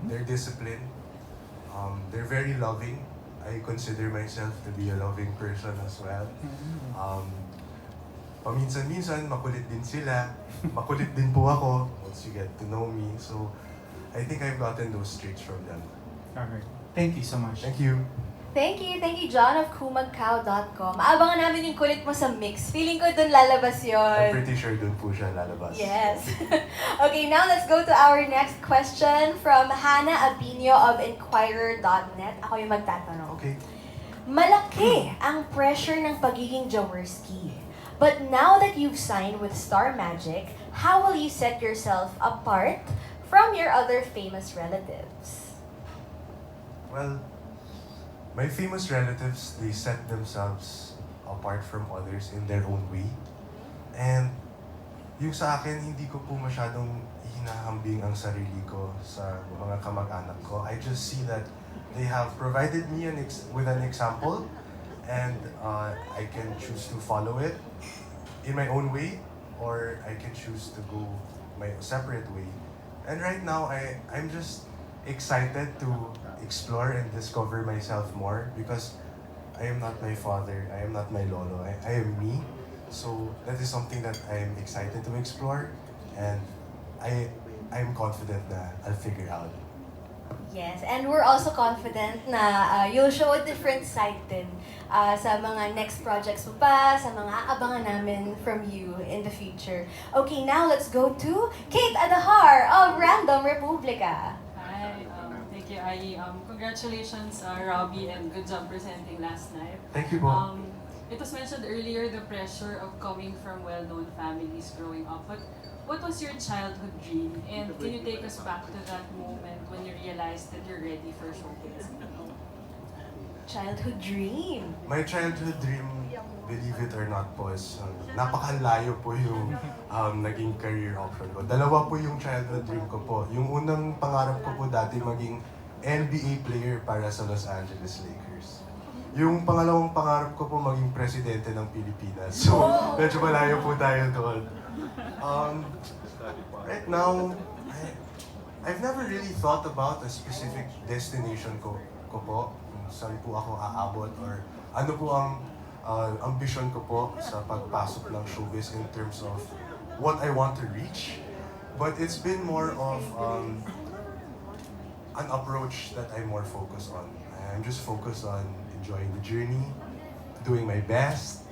They're disciplined. They're very loving. I consider myself to be a loving person as well. Paminsan-minsan, makulit din sila. Makulit din po ako once you get to know me. So, I think I've gotten those traits from them. Alright. Thank you so much. Thank you. Thank you, John of kumagcow.com. Abangan namin yung kulit mo sa mix. Feeling ko dun lalabas I'm yon. pretty sure dun po siya lalabas. Yes. Okay, now let's go to our next question from Hannah Abinio of Inquirer.net. Ako yung magtatanong. Okay. Malaki ang pressure ng pagiging Jaworski. But now that you've signed with Star Magic, how will you set yourself apart from your other famous relatives? Well, my famous relatives, they set themselves apart from others in their own way. And yung sa akin, hindi ko po masyadong hinahambing ang sarili ko sa mga kamag-anak ko. I just see that they have provided me with an example, and I can choose to follow it in my own way, or I can choose to go my separate way. And right now, I'm just excited to explore and discover myself more, because I am not my father, I am not my lolo, I am me. So that is something that I am excited to explore, and I'm confident that I'll figure out. Yes, and we're also confident na you'll show a different side din sa mga next projects mo pa, sa mga aabangan namin from you in the future. Okay, now let's go to Kate Adahar of Random Republica. Hi, thank you, Ai. Congratulations, Robbie, and good job presenting last night. Thank you po. It was mentioned earlier the pressure of coming from well-known families growing up, but what was your childhood dream? And can you take us back to that moment when you realized that you're ready for showbiz? Childhood dream. My childhood dream, believe it or not po, is napakalayo po yung naging career option ko. Dalawa po yung childhood dream ko po. Yung unang pangarap ko po dati maging NBA player para sa Los Angeles Lakers. Yung pangalawang pangarap ko po maging presidente ng Pilipinas. So, medyo malayo po tayo doon. Right now, I've never really thought about a specific destination ko po. Kung saan po ako aabot, or ano po ang ambition ko po sa pagpasok ng showbiz in terms of what I want to reach. But it's been more of an approach that I'm more focused on. I'm just focused on enjoying the journey, doing my best,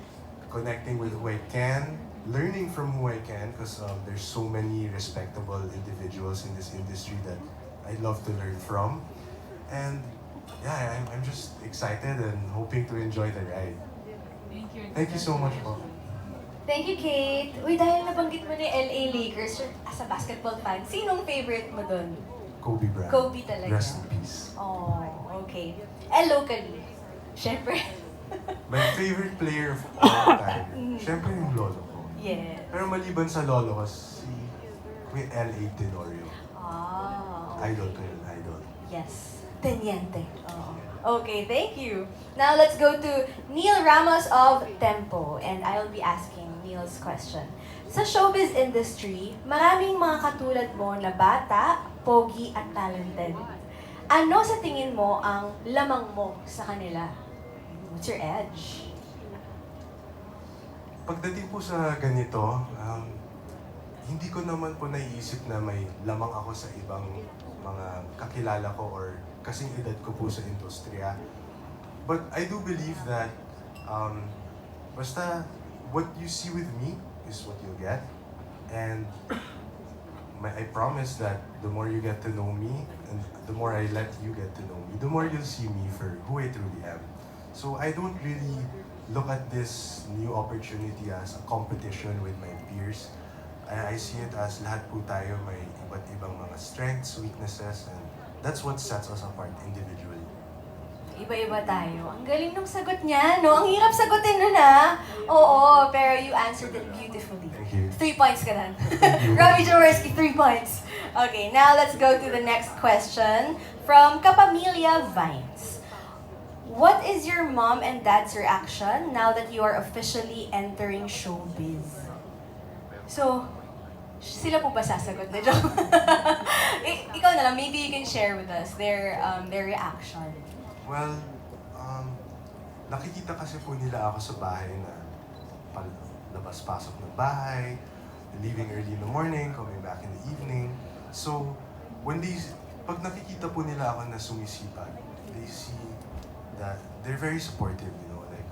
connecting with who I can, learning from who I can, because there's so many respectable individuals in this industry that I'd love to learn from. And yeah, I'm just excited and hoping to enjoy the ride. Thank you. Thank you so much po. Thank you, Kate. Uy, dahil nabanggit mo ni LA Lakers, as a basketball fan, sinong favorite mo dun? Kobe Bryant. Kobe talaga. Rest in peace. Oh, okay. And locally, syempre. My favorite player of all time, syempre yung lolo ko. Yeah. Pero maliban sa lolo ko, si Kuya L.A. Tenorio. Oh. Idol ko yun, idol. Yes. Teniente. Oh. Okay, thank you. Now let's go to Neil Ramos of Tempo, and I'll be asking Neil's question. Sa showbiz industry, maraming mga katulad mo na bata, pogi at talented. Ano sa tingin mo ang lamang mo sa kanila? What's your edge? Pagdating po sa ganito, hindi ko naman po naiisip na may lamang ako sa ibang mga kakilala ko or kasing edad ko po sa industriya. But I do believe that basta what you see with me is what you'll get. And I promise that the more you get to know me and the more I let you get to know me, the more you'll see me for who I truly am. So I don't really look at this new opportunity as a competition with my peers. I see it as lahat po tayo may iba't ibang mga strengths, weaknesses, and that's what sets us apart individually. Iba-iba tayo. Ang galing nung sagot niya, no? Ang hirap sagutin nun, ha? Oo, pero you answered it beautifully. Thank you. 3 points ka na. Robbie Jaworski, 3 points. Okay, now let's go to the next question from Kapamilya Vines. What is your mom and dad's reaction now that you are officially entering showbiz? So, Sila po ba sasagot na joke? Ikaw na lang, maybe you can share with us their reaction. Well, nakikita kasi po nila ako sa bahay na labas-pasok ng bahay, leaving early in the morning, coming back in the evening. So, pag nakikita po nila ako na sumisipag, they see that they're very supportive, you know, like,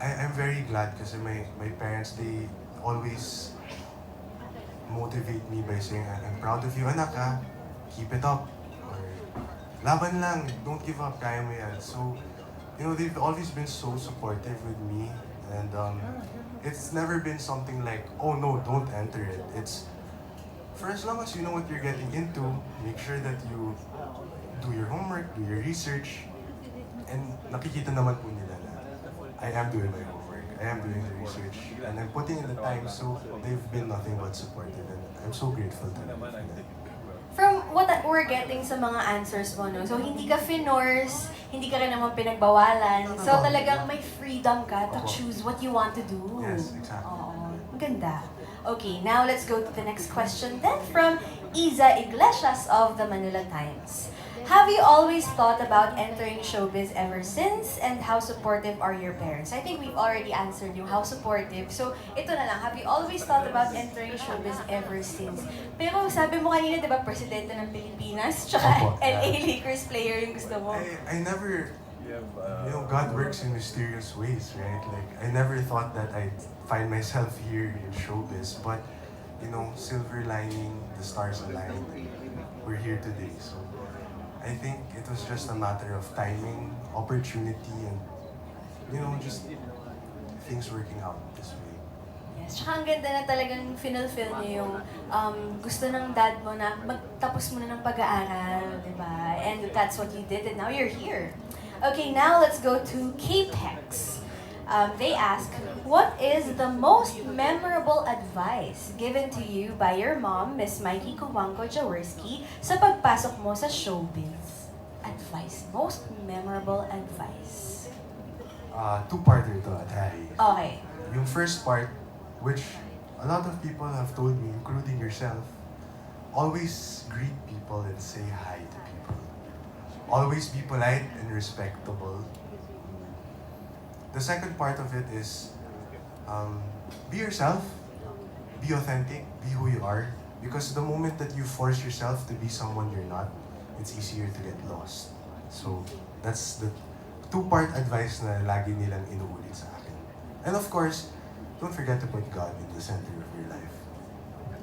I'm very glad kasi my parents, they always motivate me by saying, I'm proud of you, anak, ha? Keep it up. Or, laban lang, don't give up, kaya mo yan. So, you know, they've always been so supportive with me. And it's never been something like, oh no, don't enter it. It's, for as long as you know what you're getting into, make sure that you do your homework, do your research, and nakikita naman po nila na I am doing my homework, I am doing the research, and I'm putting in the time, so they've been nothing but supportive, and I'm so grateful to them for that. From what we're getting sa mga answers mo, no? So, hindi ka finors, hindi ka rin naman pinagbawalan. So, talagang may freedom ka to choose what you want to do. Yes, exactly. Oo. Maganda. Okay, now let's go to the next question then from Iza Iglesias of the Manila Times. Have you always thought about entering showbiz ever since? And how supportive are your parents? I think we've already answered you, how supportive. So, ito na lang. Have you always thought about entering showbiz ever since? Pero sabi mo kanina, di ba, Presidente ng Pilipinas, tsaka Opo. LA Lakers player yung gusto mo. I never, you know, God works in mysterious ways, right? Like, I never thought that I'd find myself here in showbiz, but, you know, silver lining, the stars aligned, we're here today. So, I think it was just a matter of timing, opportunity, and, you know, just things working out this way. Yes, tsaka ang ganda na talagang finulfill niyo yung gusto ng dad mo na magtapos mo na ng pag-aaral, di ba? And that's what you did, and now you're here. Okay, now let's go to Capex. They ask, what is the most memorable advice given to you by your mom, Miss Mikey Kuwangko Jaworski, sa pagpasok mo sa showbiz? Advice. Most memorable advice. Two-parter to, Atari. Okay. Yung first part, which a lot of people have told me, including yourself, always greet people and say hi to people. Always be polite and respectable. The second part of it is, be yourself, be authentic, be who you are. Because the moment that you force yourself to be someone you're not, it's easier to get lost. So, that's the two-part advice na lagi nilang inuulit sa akin. And of course, don't forget to put God in the center of your life.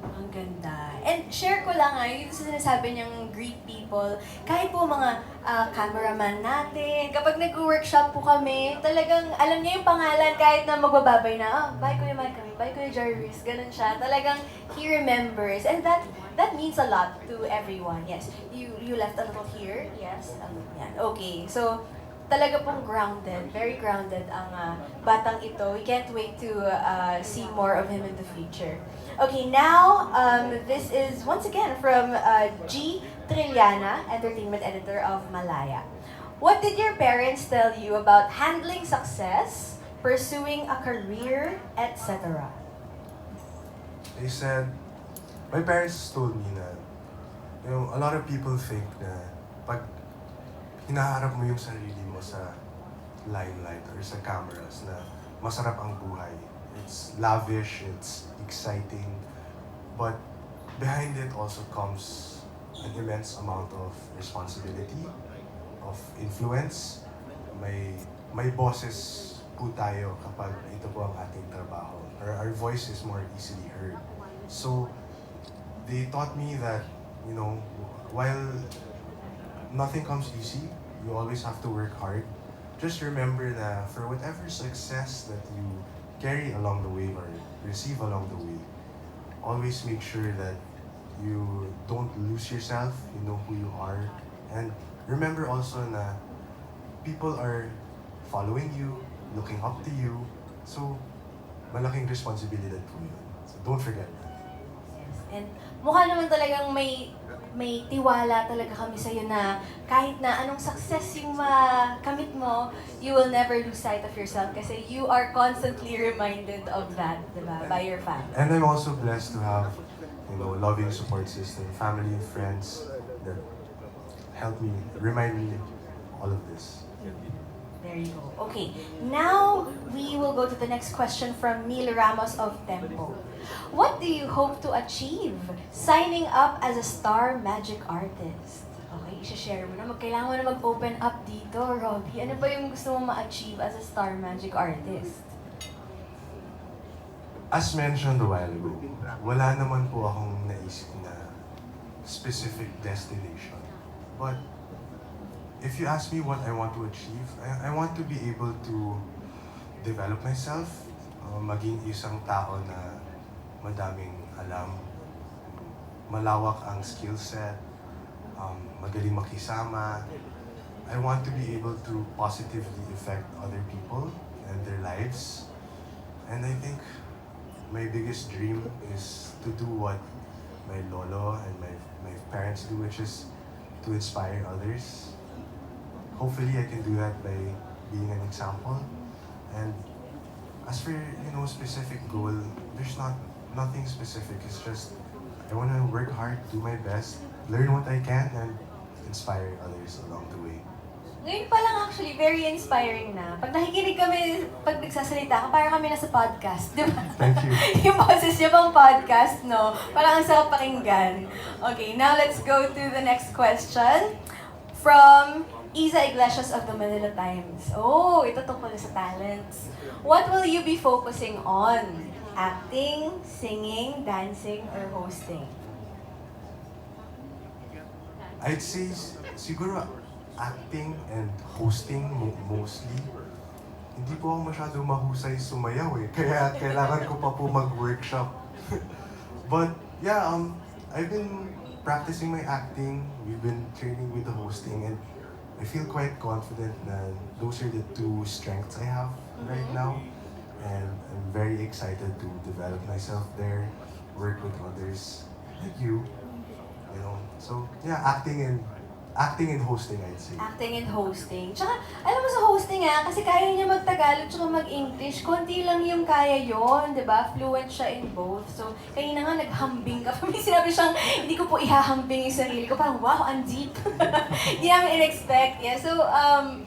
Ang ganda. And share ko lang yung sinasabi niyang greet people. Kahit po mga cameraman natin, kapag nag-workshop po kami, talagang alam niya yung pangalan kahit na magbababay na, bye Kuya Michael, bye Kuya Jarvis, ganun siya. Talagang he remembers. And that means a lot to everyone. Yes, you left a little here. Yes, yan. Okay, so talaga pong grounded, very grounded ang batang ito. We can't wait to see more of him in the future. Okay, now, this is once again from G. Trillana, Entertainment Editor of Malaya. What did your parents tell you about handling success, pursuing a career, etc.? They said, my parents told me na, you know, a lot of people think na pag hinaharap mo yung sarili mo sa limelight or sa cameras na masarap ang buhay. It's lavish, it's exciting, but behind it also comes an immense amount of responsibility, of influence. May bosses po tayo kapag ito po ang ating trabaho. Our voice is more easily heard. So, they taught me that, you know, while nothing comes easy, you always have to work hard. Just remember that for whatever success that you carry along the way or receive along the way, always make sure that you don't lose yourself, you know who you are. And remember also na people are following you, looking up to you. So, malaking responsibilidad po yun. So, don't forget that. And mukha naman talagang may tiwala talaga kami sa'yo na kahit na anong success yung makamit mo, you will never lose sight of yourself kasi you are constantly reminded of that, diba, by your family. And I'm also blessed to have loving support system, family and friends that help me, remind me all of this. There you go. Okay, now we will go to the next question from Neil Ramos of Tempo. What do you hope to achieve signing up as a star magic artist? Okay, i-share mo na. Kailangan mo na mag-open up dito, Robbie. Ano ba yung gusto mo ma-achieve as a star magic artist? As mentioned a while ago, wala naman po akong naisip na specific destination. But if you ask me what I want to achieve, I want to be able to develop myself, maging isang tao na madaming alam, malawak ang skill set, magaling makisama. I want to be able to positively affect other people and their lives. And I think my biggest dream is to do what my lolo and my parents do, which is to inspire others. Hopefully, I can do that by being an example. And as for specific goal, there's nothing specific. It's just I want to work hard, do my best, learn what I can, and inspire others along the way. Ngayon pa lang actually, very inspiring na. Pag nakikinig kami, pag nagsasalita ka, parang kami nasa podcast, di ba? Thank you. Yung boses niya pang podcast, no? Parang ang sarap pakinggan. Okay, now let's go to the next question. From Isa Iglesias of the Manila Times. Oh, ito tungkol sa talents. What will you be focusing on? Acting, singing, dancing, or hosting? I'd say siguro acting and hosting mostly. Hindi po ako masyado mahusay sumayaw eh. Kaya kailangan ko pa po mag-workshop. But yeah, I've been practicing my acting. We've been training with the hosting, and I feel quite confident that those are the two strengths I have right now. And I'm very excited to develop myself there, work with others like you. So yeah, acting and hosting, I'd say. Acting and hosting. Tsaka, alam mo sa hosting kasi kaya niya mag-Tagalog tsaka mag-English. Konti lang yung kaya yon, di ba? Fluent siya in both. So, kanina nga naghambing ka. May sinabi siyang, hindi ko po ihahambing yung sarili ko. Parang, wow, ang deep. Hindi namin in-expect. Yeah. So,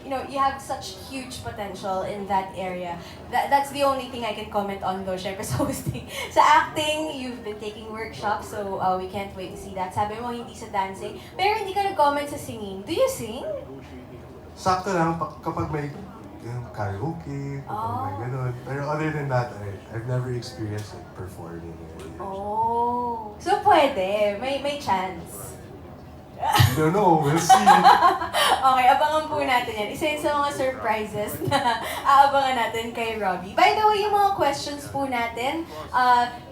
you have such huge potential in that area. That's the only thing I can comment on though, syempre sa hosting. Sa acting, you've been taking workshops, so we can't wait to see that. Sabi mo, hindi sa dancing. Pero hindi ka nag-comment sa singing. Do you sing? Sakto lang kapag may karaoke, kapag may ganun. Pero other than that, I've never experienced performing. Oh. So pwede. May chance. I don't know. We'll see. Okay, abangan po natin yan. Isa yun sa mga surprises na aabangan natin kay Robbie. By the way, yung mga questions po natin,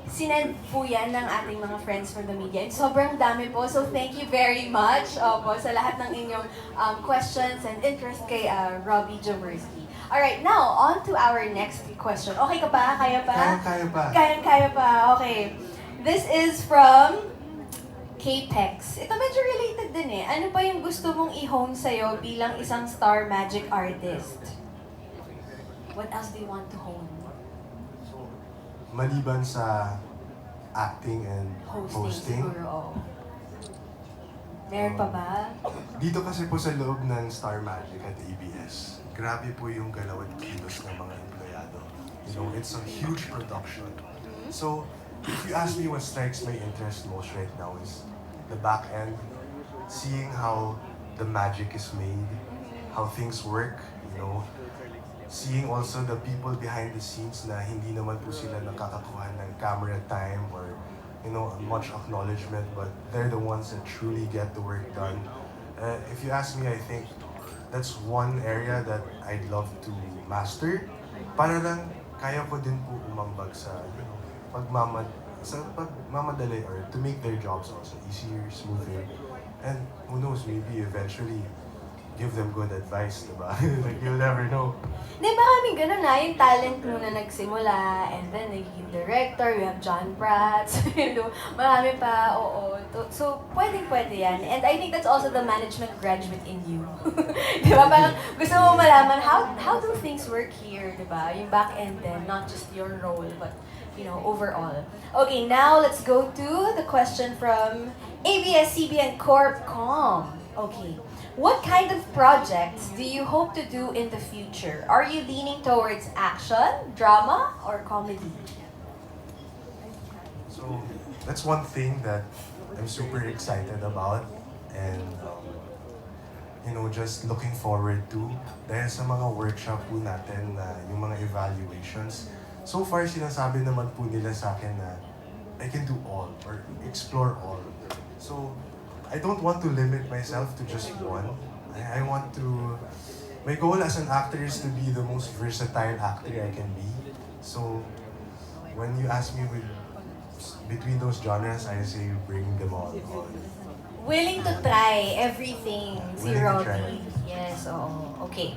sinend po yan ng ating mga friends from the media. And sobrang dami po, so thank you very much po sa lahat ng inyong questions and interest kay Robbie Jaworski. Alright, now, on to our next question. Okay ka ba? Kaya pa? Kaya pa. Kaya pa. Okay. This is from Capex. Ito medyo related din eh. Ano pa yung gusto mong i-hone sa'yo bilang isang star magic artist? What else do you want to hone? Maliban sa acting and hosting. Siguro, oh. Meron pa ba? Dito kasi po sa loob ng Star Magic at ABS, grabe po yung galaw at kilos ng mga empleyado. It's a huge production. So, if you ask me what strikes my interest most right now is the back end, seeing how the magic is made, how things work, seeing also the people behind the scenes na hindi naman po sila nakakakuha ng camera time or much acknowledgement, but they're the ones that truly get the work done. If you ask me, I think that's one area that I'd love to master para lang kaya ko din po umambag sa pagmamadali or to make their jobs also easier, smoother. And who knows, maybe eventually give them good advice, diba? Like, you'll never know. Di ba kami ganun yung talent muna nagsimula, and then naging director, we have John Pratt, marami pa, oo. So, pwede yan. And I think that's also the management graduate in you. Di ba? Parang gusto mo malaman, how do things work here, di ba? Yung back end din, not just your role, but overall. Okay, now let's go to the question from ABS-CBN Corp.com. Okay, what kind of projects do you hope to do in the future? Are you leaning towards action, drama, or comedy? So, that's one thing that I'm super excited about and just looking forward to. Dahil sa mga workshop po natin na yung mga evaluations, so far sinasabi naman po nila sa akin na I can do all or explore all. So, I don't want to limit myself to just one. I want to, my goal as an actor is to be the most versatile actor I can be. So, when you ask me between those genres, I say bring them all on. Willing to try everything si Willing to Robbie. try. Yes, oo. Okay.